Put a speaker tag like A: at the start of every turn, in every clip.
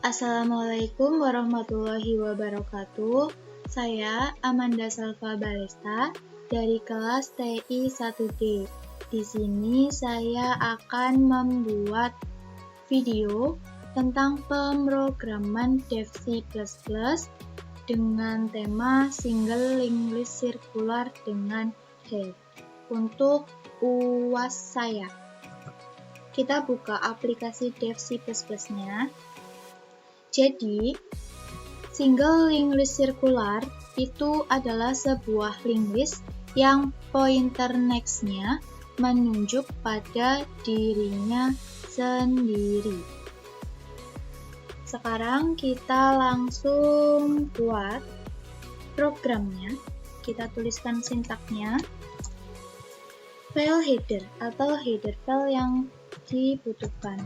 A: Assalamualaikum warahmatullahi wabarakatuh. Saya Amanda Salva Balesta dari kelas TI 1D. Di sini saya akan membuat video tentang pemrograman Dev C++ dengan tema Single Linked List Circular dengan Head untuk UAS saya. Kita buka aplikasi Dev C++ nya. Jadi, single linked list circular itu adalah sebuah linked list yang pointer next-nya menunjuk pada dirinya sendiri. Sekarang kita langsung buat programnya. Kita tuliskan sintaknya. File header atau header file yang dibutuhkan.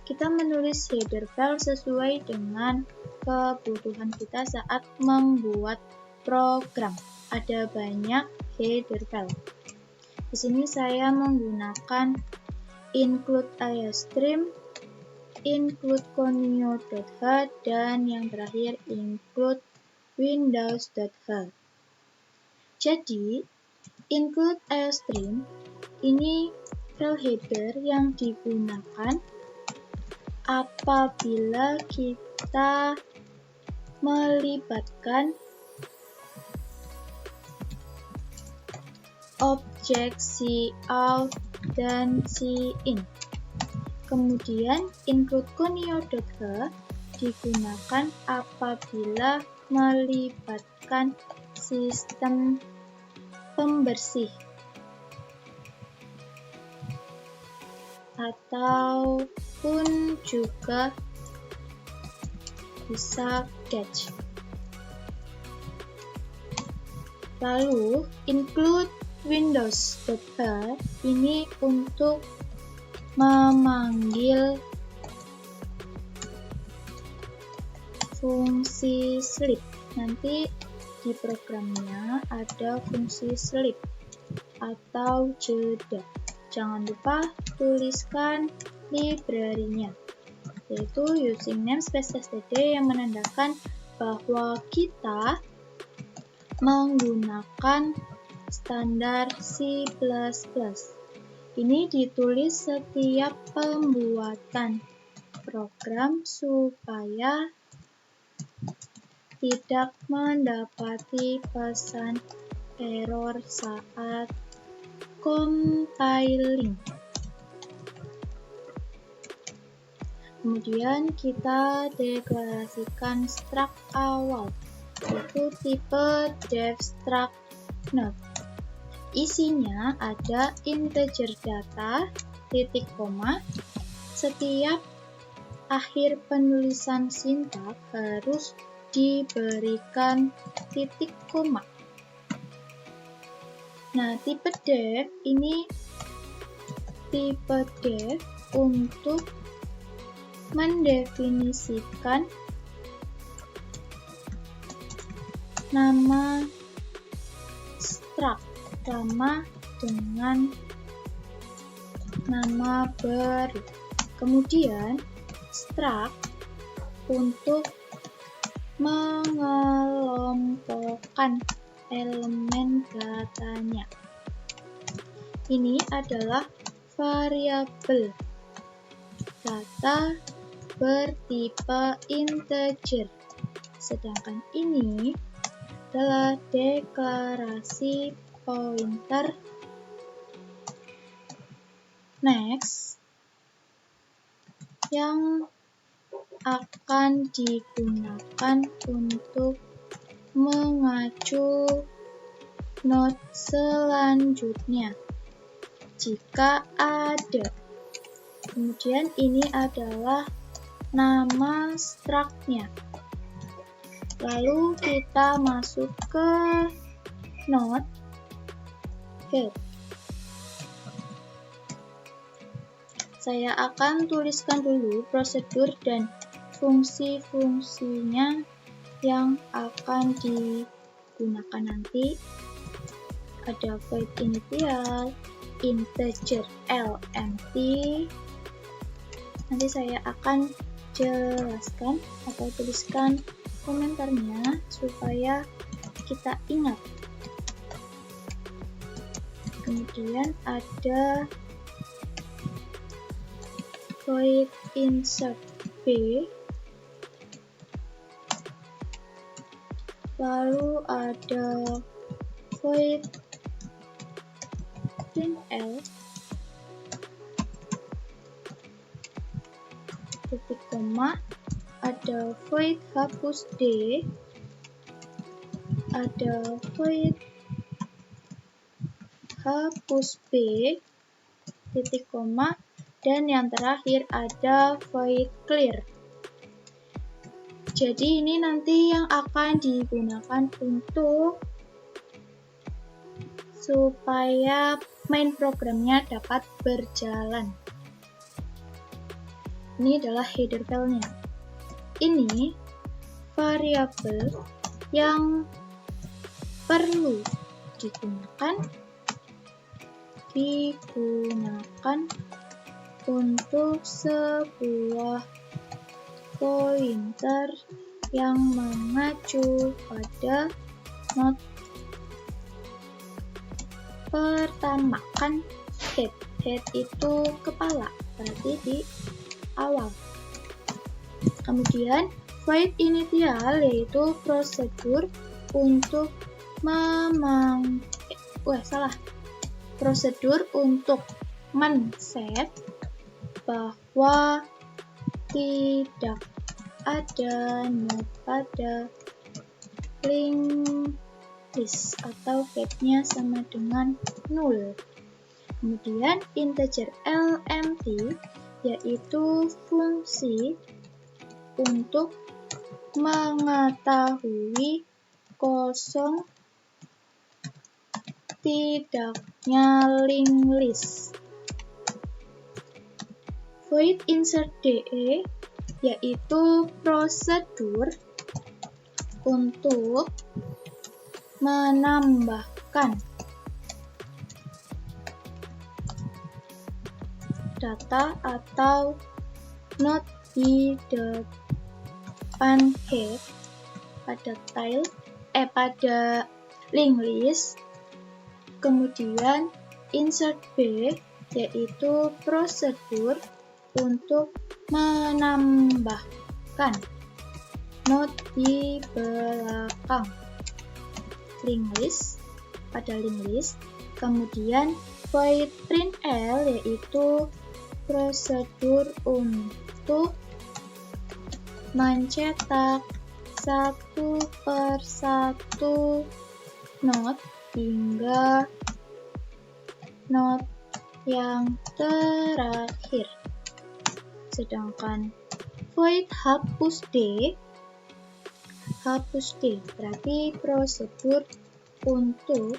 A: Kita menulis header file sesuai dengan kebutuhan kita saat membuat program. Ada banyak header file. Di sini saya menggunakan include iostream, include conio.h, dan yang terakhir include windows.h. Jadi, include iostream ini file header yang digunakan apabila kita melibatkan objek cout dan cin. Kemudian include conio.h digunakan apabila melibatkan sistem pembersih ataupun juga bisa catch. Lalu include windows.h ini untuk memanggil fungsi sleep. Nanti di programnya ada fungsi sleep atau jeda. Jangan lupa tuliskan library-nya, yaitu using namespace std yang menandakan bahwa kita menggunakan standar C++. Ini ditulis setiap pembuatan program supaya tidak mendapati pesan error saat compiling. Kemudian kita deklarasikan struct awal, yaitu tipe dev struct node. Isinya ada integer data, titik koma. Setiap akhir penulisan sintak harus diberikan titik koma. Nah, tipe dev ini tipe dev untuk mendefinisikan nama struct sama dengan nama baru. Kemudian struct untuk mengelompokkan elemen datanya. Ini adalah variabel data bertipe integer. Sedangkan ini adalah deklarasi pointer next yang akan digunakan untuk mengacu node selanjutnya jika ada. Kemudian ini adalah nama struct-nya. Lalu kita masuk ke node head. Saya akan tuliskan dulu prosedur dan fungsi-fungsinya yang akan digunakan nanti. Ada void initial, integer lmt. Nanti saya akan jelaskan atau tuliskan komentarnya supaya kita ingat. Kemudian ada void insert B, lalu ada void printl, titik koma, ada void hapus D, ada void hapus B, titik koma, dan yang terakhir ada void clear. Jadi ini nanti yang akan digunakan untuk supaya main programnya dapat berjalan. Ini adalah header filenya. Ini variabel yang perlu digunakan untuk sebuah pointer yang mengacu pada node pertama. Kan head itu kepala, berarti di awal. Kemudian void initial yaitu prosedur untuk prosedur untuk men-set bahwa tidak ada node pada linked list atau head-nya sama dengan 0. Kemudian integer lmt yaitu fungsi untuk mengetahui kosong tidaknya linked list. Void insert de yaitu prosedur untuk menambahkan data atau node di depan head pada linked list. Kemudian insert B yaitu prosedur untuk menambahkan node di belakang linked list pada linked list. Kemudian void printl yaitu prosedur untuk mencetak satu persatu node hingga node yang terakhir. Sedangkan void hapus D berarti prosedur untuk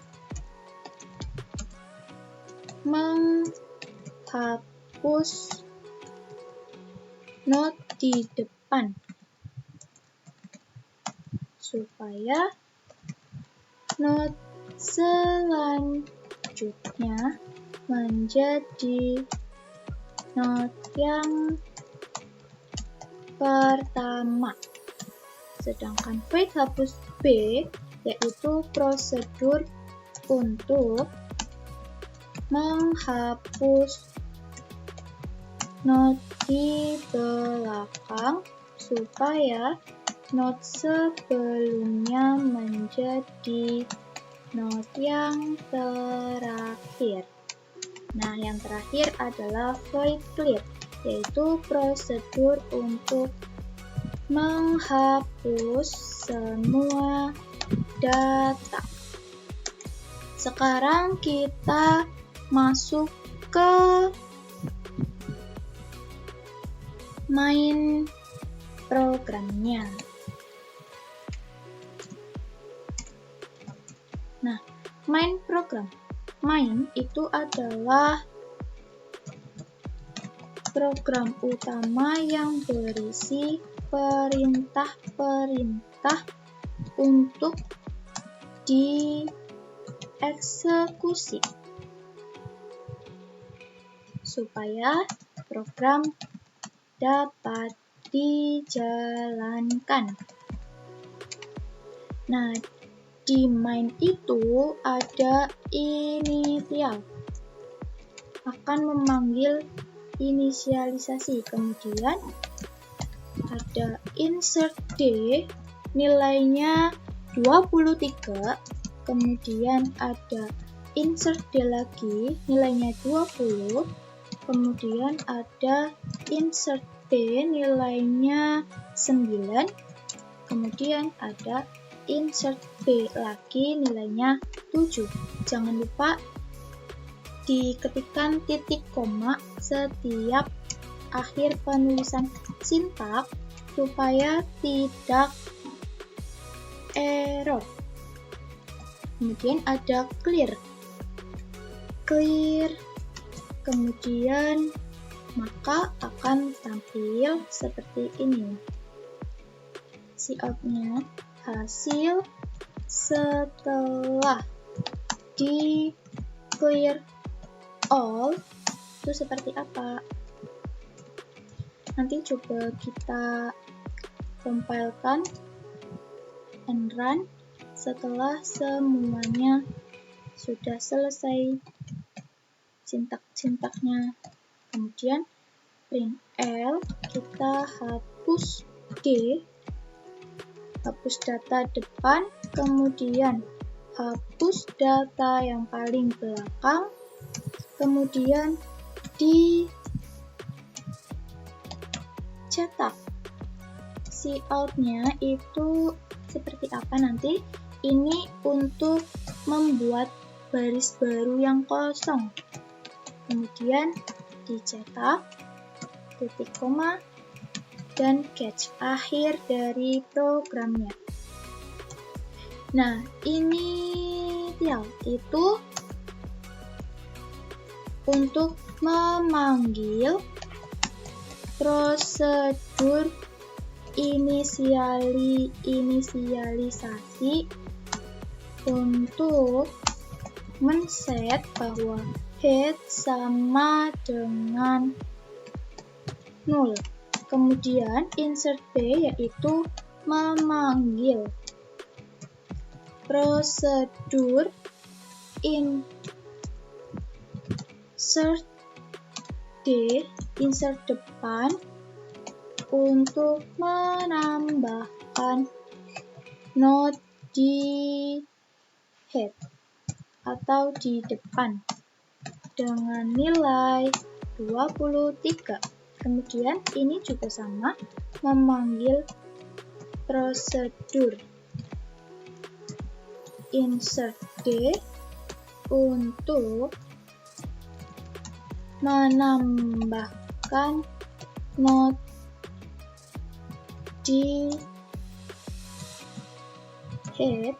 A: menghapus node di depan supaya node selanjutnya menjadi node yang pertama. Sedangkan void hapus B yaitu prosedur untuk menghapus node di belakang supaya node sebelumnya menjadi node yang terakhir. Nah, yang terakhir adalah void clear, yaitu prosedur untuk menghapus semua data. Sekarang kita masuk ke main programnya. Nah, main program. Main itu adalah program utama yang berisi perintah-perintah untuk dieksekusi supaya program dapat dijalankan. Nah, di main itu ada initial, akan memanggil inisialisasi. Kemudian ada insert D, nilainya 23. Kemudian ada insert D lagi, nilainya 20. Kemudian ada insert B, nilainya 9. Kemudian ada insert B lagi, nilainya 7. Jangan lupa diketikkan titik koma setiap akhir penulisan sintak supaya tidak error. Kemudian ada clear, kemudian maka akan tampil seperti ini. Cout-nya hasil setelah di clear all itu seperti apa? Nanti coba kita compile-kan and run setelah semuanya sudah selesai sintak-sintaknya. Kemudian print L, kita hapus D, hapus data depan, kemudian hapus data yang paling belakang, kemudian dicetak. Cout-nya itu seperti apa nanti? Ini untuk membuat baris baru yang kosong. Kemudian dicetak, titik koma, dan catch akhir dari programnya. Nah, initial itu untuk memanggil prosedur inisialisasi untuk men-set bahwa head sama dengan 0. Kemudian insert B yaitu memanggil prosedur insert D, insert depan, untuk menambahkan not di head atau di depan dengan nilai 23. Kemudian ini juga sama, memanggil prosedur insert D untuk menambahkan not di head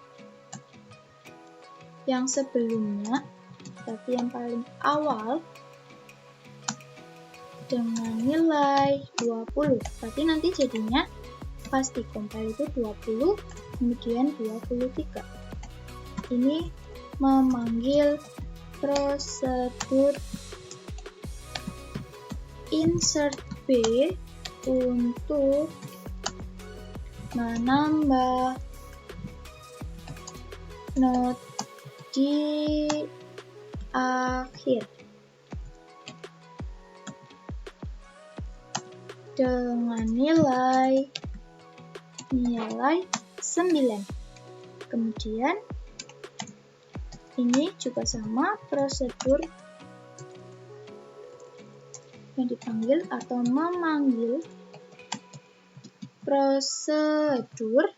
A: yang sebelumnya, tapi yang paling awal dengan nilai 20. Berarti nanti jadinya pas di compile itu 20, kemudian 23. Ini memanggil prosedur insert B untuk menambah not di akhir dengan nilai 9. Kemudian ini juga sama, prosedur yang dipanggil atau memanggil prosedur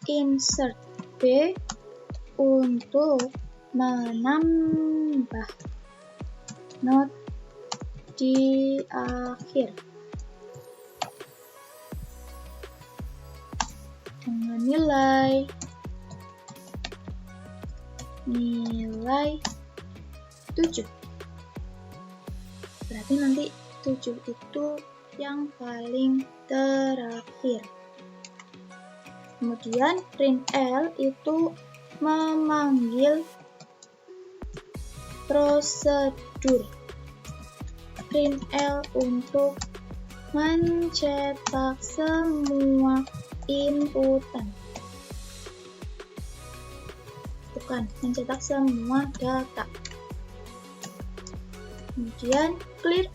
A: insert B untuk menambah not di akhir dengan nilai 7. Berarti nanti 7 itu yang paling terakhir. Kemudian print L itu memanggil prosedur printl untuk mencetak semua inputan. Bukan, mencetak semua data. Kemudian clear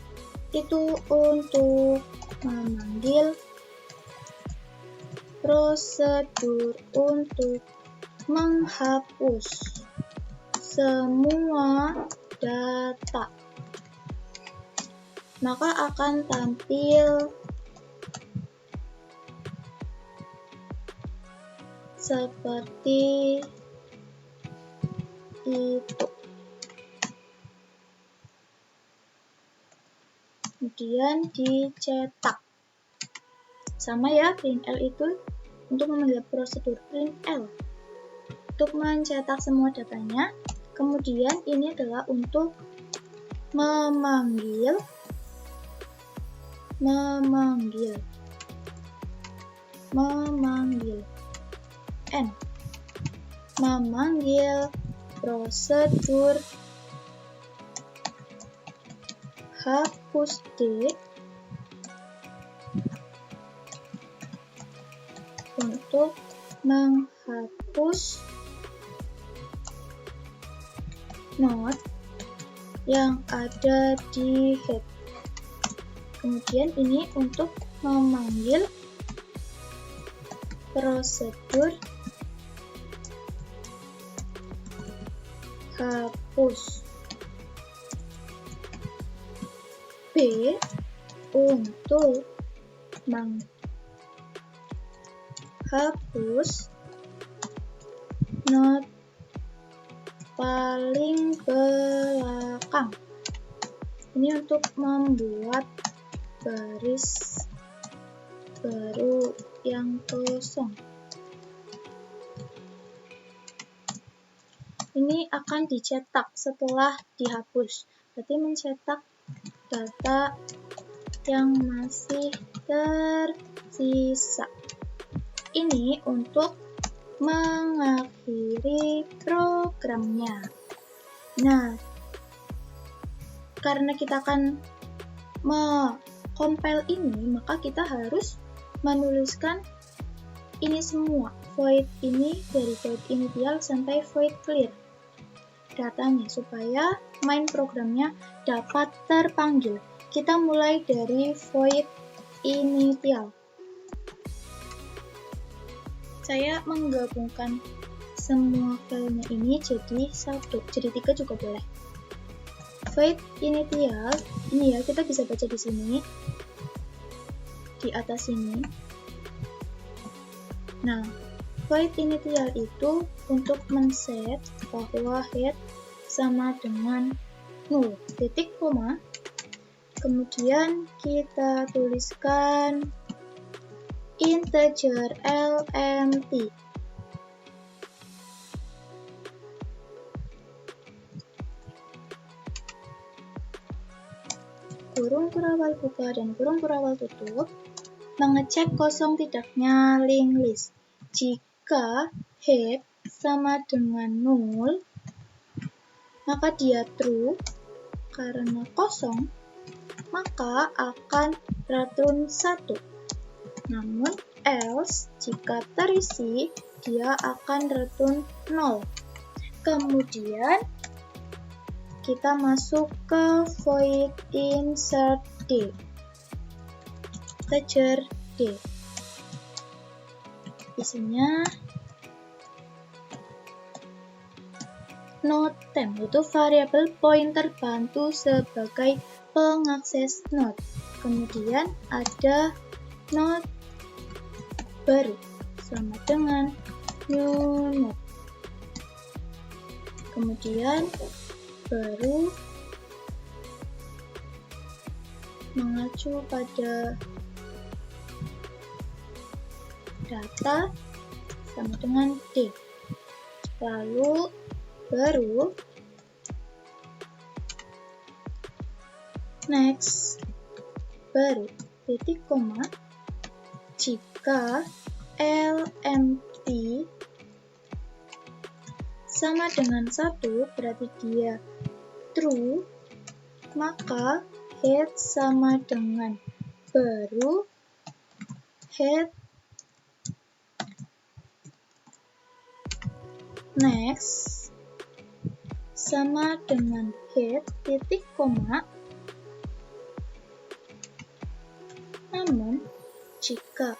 A: itu untuk memanggil prosedur untuk menghapus semua data. Maka akan tampil seperti itu. Kemudian dicetak. Sama ya, printl itu untuk memanggil prosedur printl untuk mencetak semua datanya. Kemudian ini adalah untuk memanggil n, memanggil prosedur hapus D untuk menghapus note yang ada di head. Kemudian ini untuk memanggil prosedur hapus B untuk menghapus note paling belakang. Ini untuk membuat baris baru yang kosong. Ini akan dicetak setelah dihapus, berarti mencetak data yang masih tersisa. Ini untuk mengakhiri programnya. Nah, karena kita akan compile ini, maka kita harus menuliskan ini semua, void ini dari void initial sampai void clear datanya, supaya main programnya dapat terpanggil. Kita mulai dari void initial. Saya menggabungkan semua filenya ini jadi satu, jadi 3 juga boleh. Void initial ini ya, kita bisa baca di sini, di atas sini. Nah, void initial itu untuk men-set bahwa head sama dengan 0, titik koma. Kemudian kita tuliskan integer lmt. Kurung kurawal buka dan kurung kurawal tutup, mengecek kosong tidaknya linked list. Jika head sama dengan 0, maka dia true. Karena kosong, maka akan return 1. Namun else, jika terisi, dia akan return 0. Kemudian kita masuk ke void insert D, integer D. Isinya node temp, itu variabel pointer bantu sebagai pengakses node. Kemudian ada node baru sama dengan new node. Kemudian baru mengacu pada data sama dengan D. Lalu baru next, baru titik koma. Jika lmt sama dengan 1, berarti dia true, maka head sama dengan baru, head, next sama dengan head titik koma. Namun jika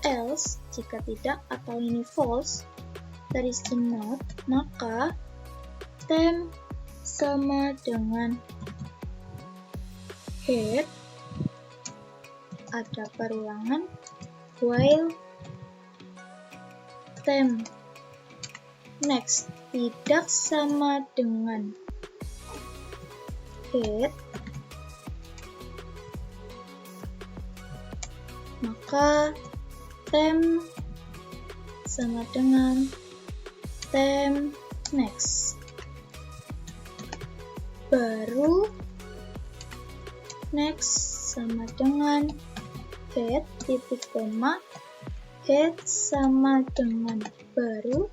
A: else, jika tidak atau ini false, there is not, maka temp sama dengan head, ada perulangan, while temp next tidak sama dengan head, maka temp sama dengan temp next. Baru next sama dengan head titik koma, head sama dengan baru,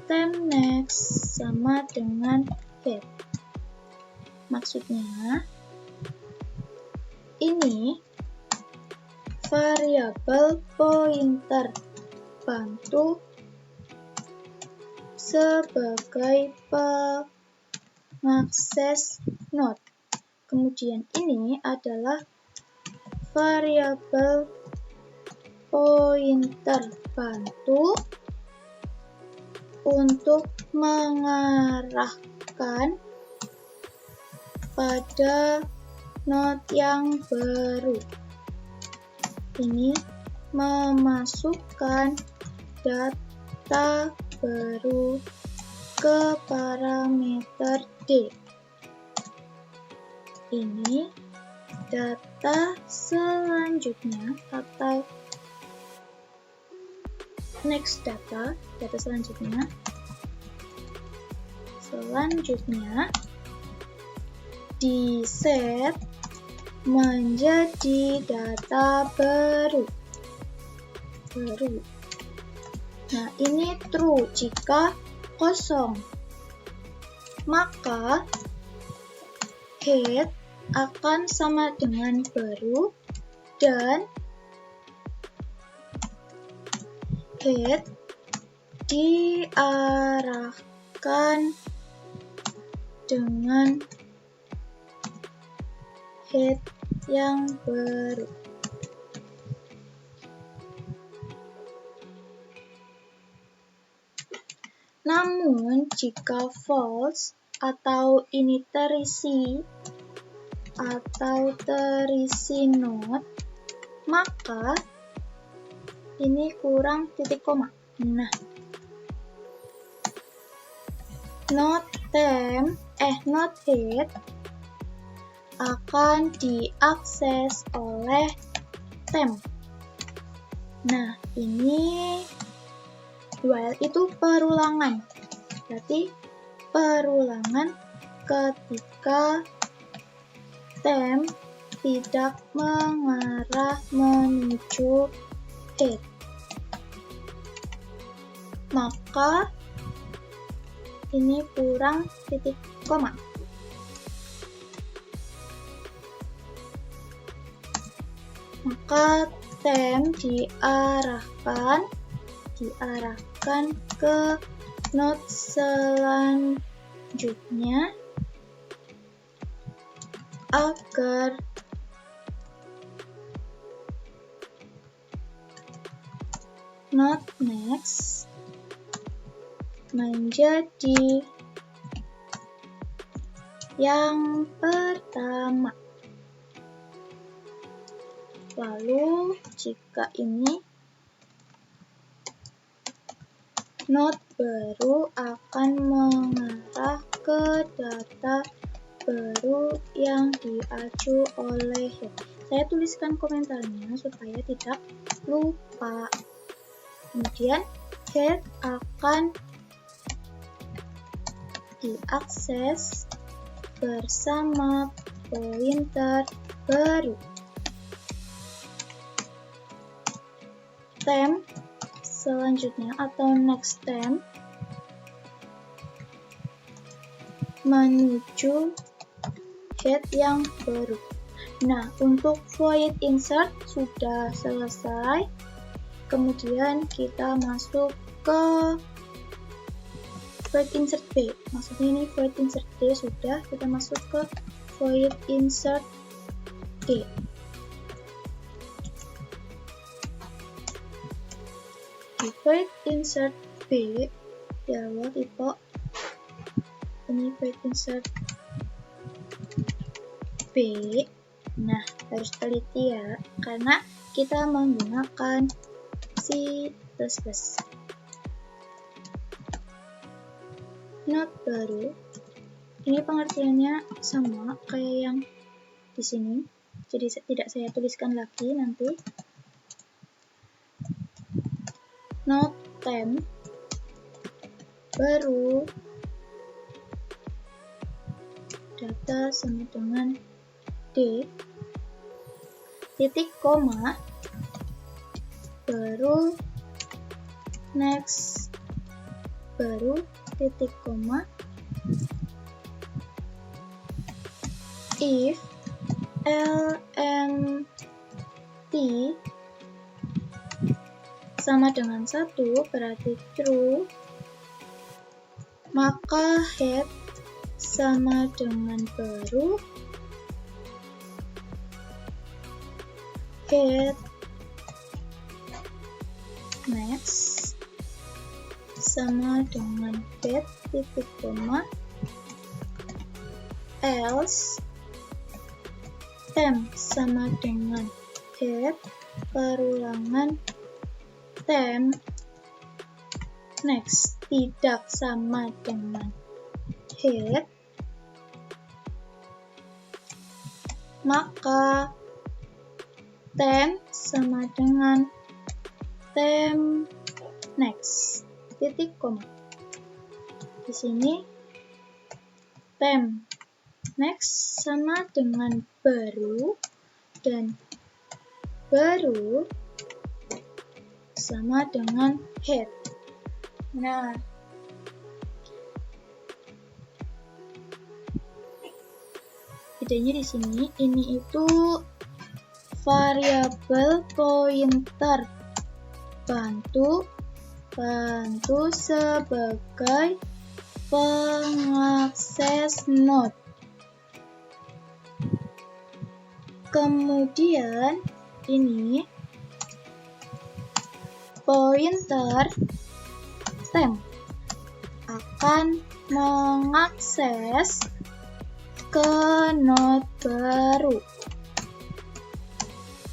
A: temp next sama dengan head. Maksudnya ini variabel pointer bantu sebagai pengakses node. Kemudian ini adalah variabel pointer bantu untuk mengarahkan pada node yang baru. Ini memasukkan data baru ke parameter D. Ini data selanjutnya atau next data selanjutnya di set menjadi data baru. Nah, ini true jika kosong. Maka head akan sama dengan baru dan head diarahkan dengan head yang baru. Namun jika false atau ini terisi node, maka ini kurang titik koma. Nah, node head akan diakses oleh temp. Nah, ini while itu perulangan. Berarti perulangan ketika temp tidak mengarah menuju head. Maka ini kurang titik koma. Maka temp diarahkan ke node selanjutnya agar node next menjadi yang pertama. Lalu jika ini node baru akan mengarah ke data baru yang diacu oleh head. Saya tuliskan komentarnya supaya tidak lupa. Kemudian head akan diakses bersama pointer baru. Temp selanjutnya atau next temp menuju head yang baru. Nah, untuk void insert sudah selesai. Kemudian kita masuk ke void insert B. Maksudnya ini void insert D sudah, kita masuk ke void insert D. Di void insert B, ya Allah tipe ini void insert B. Nah, harus teliti ya, karena kita menggunakan C++. Node baru, ini pengertiannya sama kayak yang di sini, jadi tidak saya tuliskan lagi nanti. Node temp baru data sama dengan D, titik koma, baru next, baru titik koma, if lmt sama dengan 1 berarti true, maka head sama dengan baru, head next sama dengan head titik koma, else temp sama dengan head perulangan temp next tidak sama dengan head, maka temp sama dengan temp next titik koma. Di sini temp next sama dengan baru dan baru sama dengan head. Nah, bedanya di sini, ini itu variabel pointer bantu sebagai pengakses node. Kemudian ini pointer temp akan mengakses ke node baru.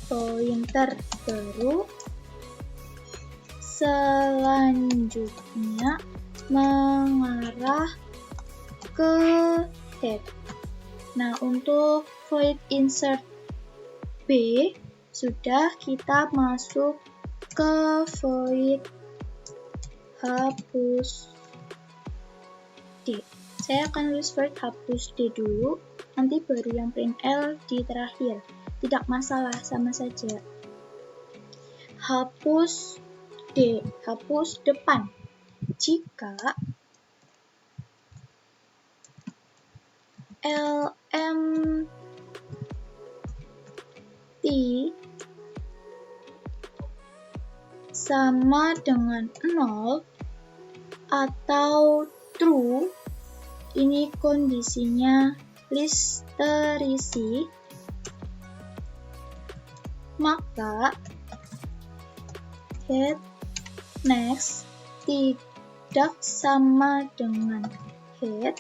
A: Pointer baru selanjutnya mengarah ke head. Nah, untuk void insert B sudah, kita masuk ke void hapus D. Saya akan tulis void hapus D dulu, nanti baru yang print L di terakhir. Tidak masalah, sama saja. Hapus D, hapus depan. Jika lmt sama dengan 0 atau true, ini kondisinya list terisi, maka head next tidak sama dengan head,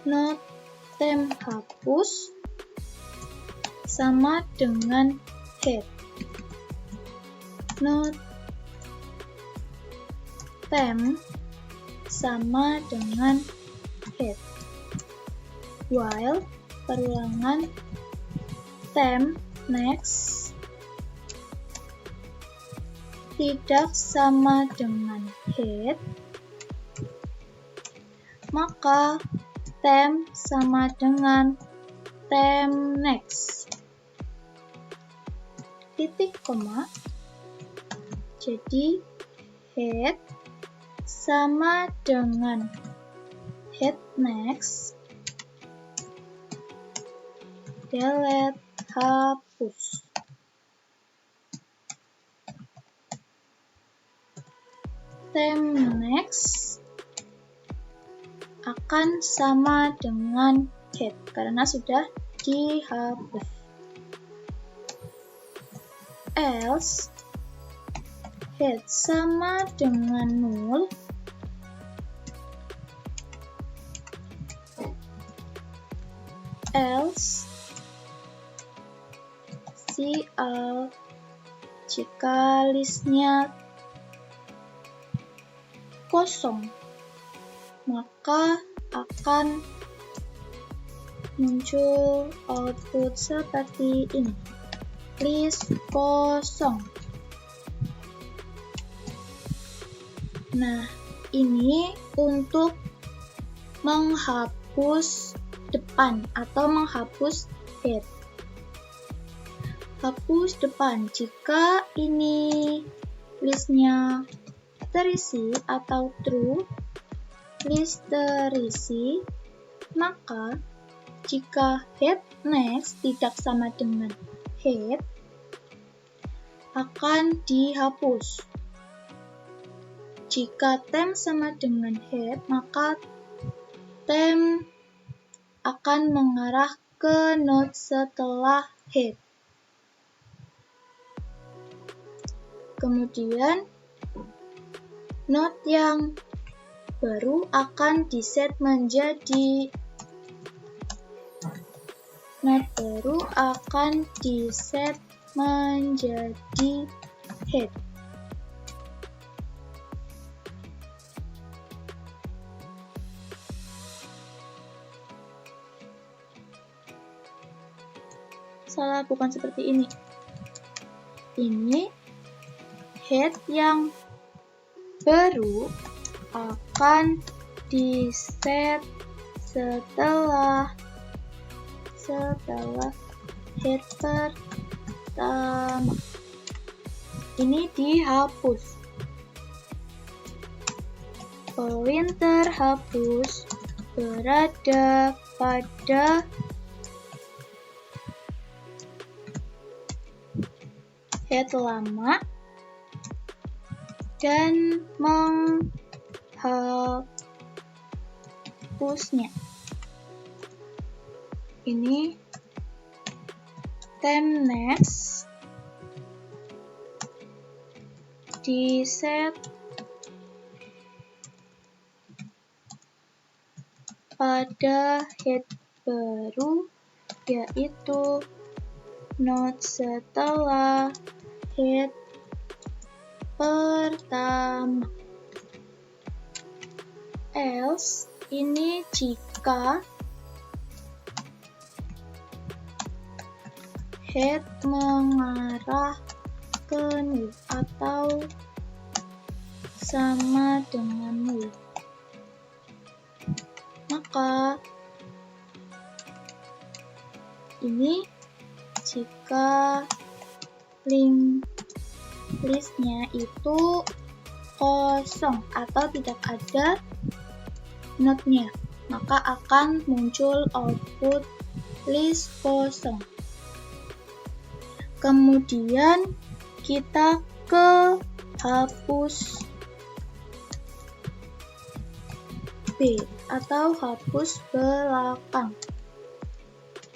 A: node temp hapus sama dengan head, node temp sama dengan head, while perulangan temp next tidak sama dengan head, maka temp sama dengan temp next titik koma. Jadi head sama dengan head next, delete, hapus. Theme next akan sama dengan head karena sudah dihapus. Else head sama dengan null, else CL jika listnya kosong, maka akan muncul output seperti ini, list kosong. Nah, ini untuk menghapus depan atau menghapus head. Hapus depan jika ini listnya terisi atau true, list terisi, maka jika head next tidak sama dengan head, akan dihapus. Jika theme sama dengan head, maka theme akan mengarah ke node setelah head. Kemudian node yang baru akan diset menjadi head. Salah, bukan seperti ini. Ini head yang baru akan diset setelah head pertama. Ini dihapus. Poin terhapus berada pada head lama dan menghapusnya. Ini theme next diset pada head baru, yaitu node setelah head pertama. Else ini jika head mengarah ke null atau sama dengan null, maka ini jika listnya itu kosong atau tidak ada node-nya, maka akan muncul output list kosong. Kemudian kita ke hapus B atau hapus belakang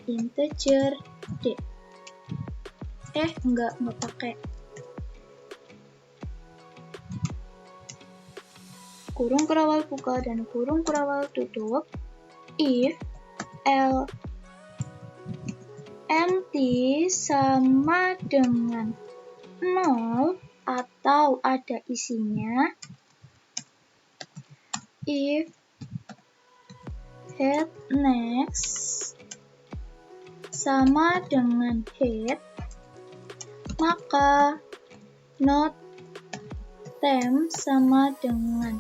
A: integer D. Enggak pakai kurung kurawal buka dan kurung kurawal tutup. If L empty sama dengan 0 atau ada isinya, if head next sama dengan head, maka node theme sama dengan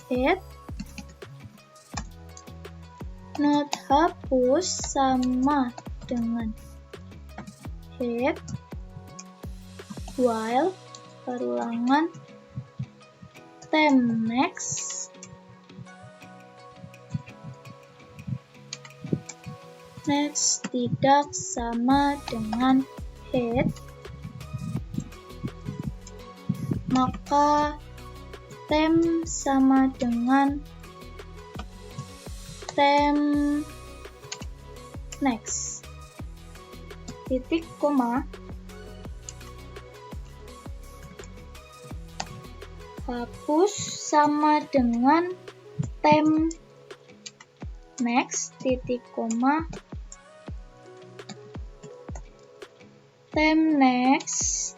A: head, node hapus sama dengan head, while perulangan tem next tidak sama dengan head, maka tem sama dengan tem next. Titik koma. Hapus sama dengan tem next, titik koma. Tem next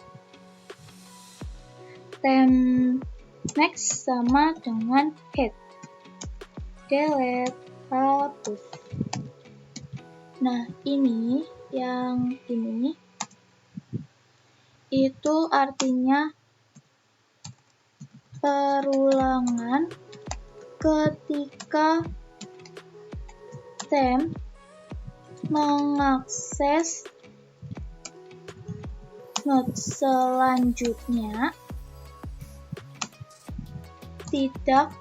A: sama dengan head. Delete, hapus. Nah, ini yang ini itu artinya perulangan ketika tem mengakses node selanjutnya tidak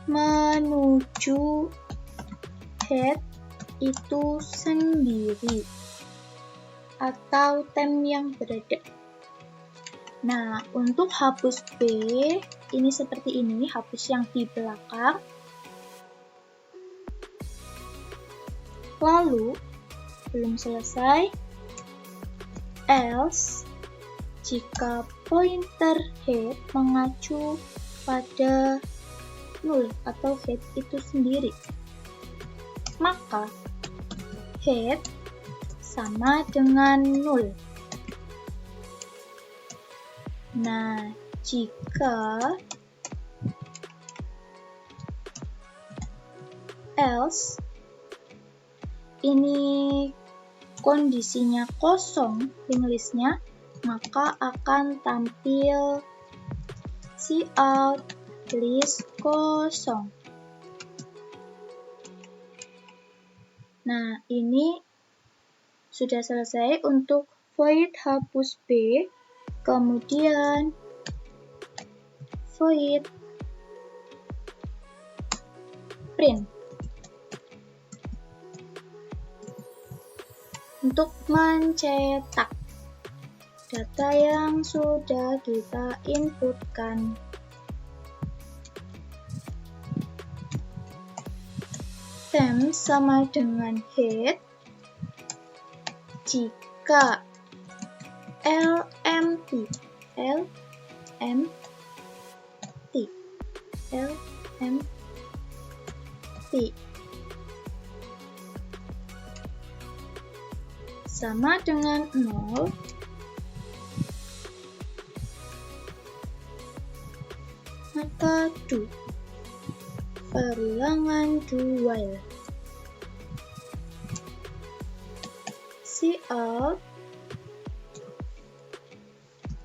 A: menuju head itu sendiri atau tem yang berada. Nah, untuk hapus B ini seperti ini, hapus yang di belakang. Lalu belum selesai, else jika pointer head mengacu pada null atau head itu sendiri, maka head sama dengan null. Nah, jika else ini kondisinya kosong linked list-nya, maka akan tampil cout list kosong. Nah, ini sudah selesai untuk void hapus B. Kemudian void print untuk mencetak data yang sudah kita inputkan. Tem sama dengan head jika LMT sama dengan 0, maka do perulangan do while cout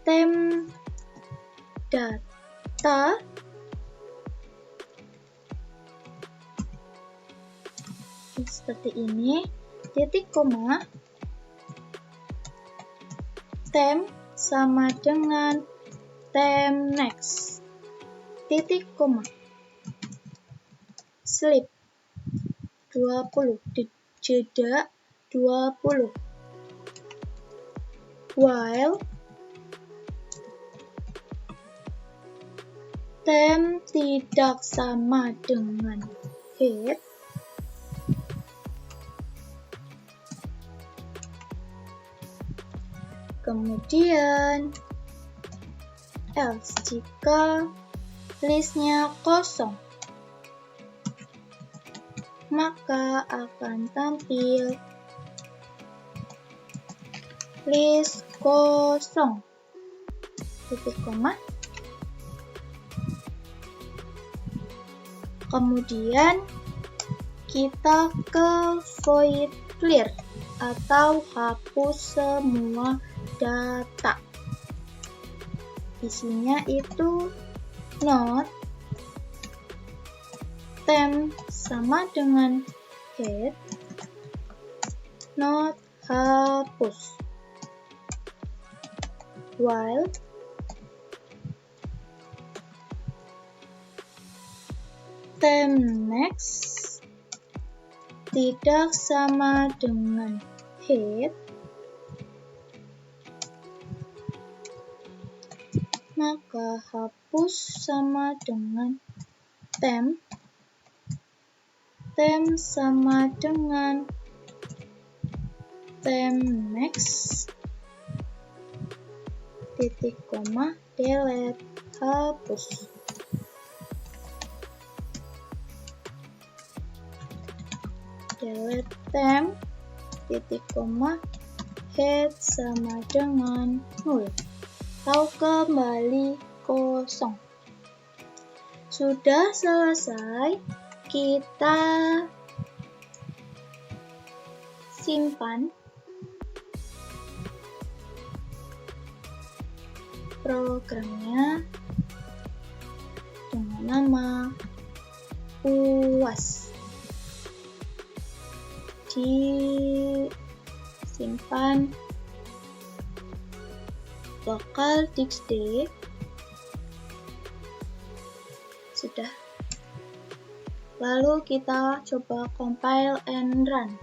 A: tem data seperti ini, titik koma, tem sama dengan tem next, titik koma, sleep 20, jeda 20, while tem tidak sama dengan head, kemudian else jika listnya kosong, maka akan tampil list kosong, titik koma. Kemudian kita ke void clear atau hapus semua data. Isinya itu not tem sama dengan head, not hapus, while Tem max tidak sama dengan head, maka hapus sama dengan tem. Tem sama dengan tem max, titik koma, delete, hapus. Delete tem, titik koma, head sama dengan 0. Atau kembali kosong. Sudah selesai, kita simpan programnya dengan nama UAS. Disimpan lokal disk D. Sudah. Lalu kita coba compile and run.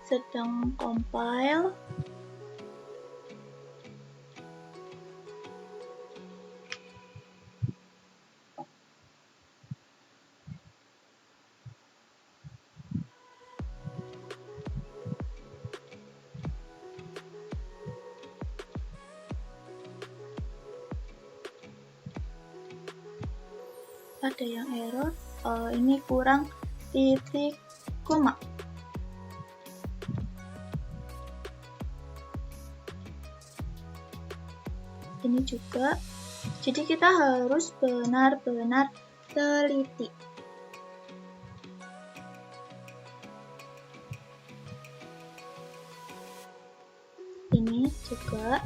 A: Sedang compile. Ada yang error, ini kurang titik koma. Ini juga, jadi kita harus benar-benar teliti. Ini juga.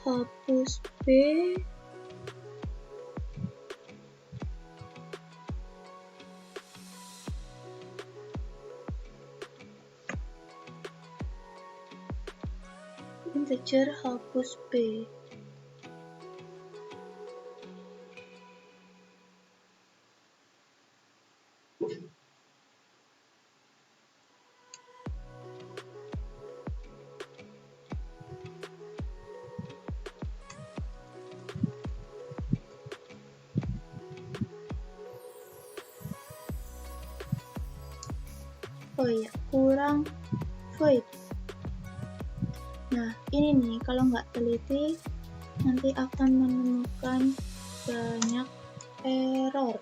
A: Hapus B. Integer hapus B. Oh iya, kurang void. Nah, ini nih, kalau nggak teliti, nanti akan menemukan banyak error.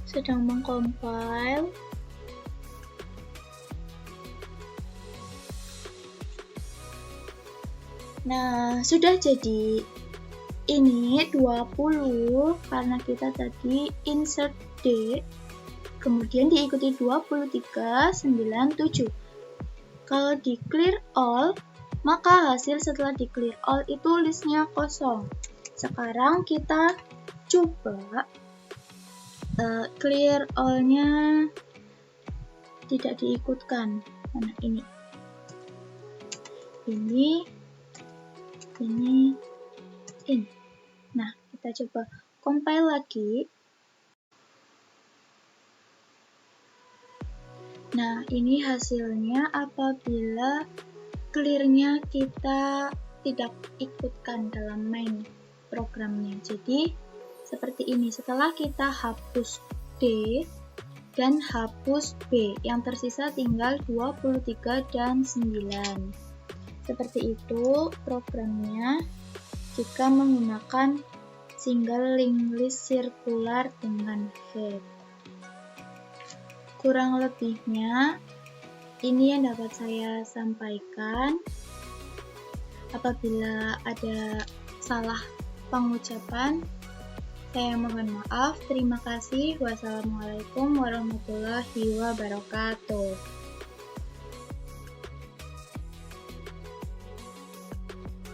A: Sedang mengcompile. Nah, sudah jadi. Ini 20 karena kita tadi insert D, kemudian diikuti 23, 97. Kalau di clear all, maka hasil setelah di clear all itu listnya kosong. Sekarang kita coba clear all-nya tidak diikutkan. Mana ini? Ini. Nah, kita coba compile lagi. Nah, ini hasilnya apabila clear-nya kita tidak ikutkan dalam main programnya. Jadi, seperti ini. Setelah kita hapus D dan hapus B, yang tersisa tinggal 23 dan 9. Seperti itu programnya. jika menggunakan single linked list sirkular dengan head. Kurang lebihnya, ini yang dapat saya sampaikan. Apabila ada salah pengucapan, saya mohon maaf. Terima kasih. Wassalamualaikum warahmatullahi wabarakatuh.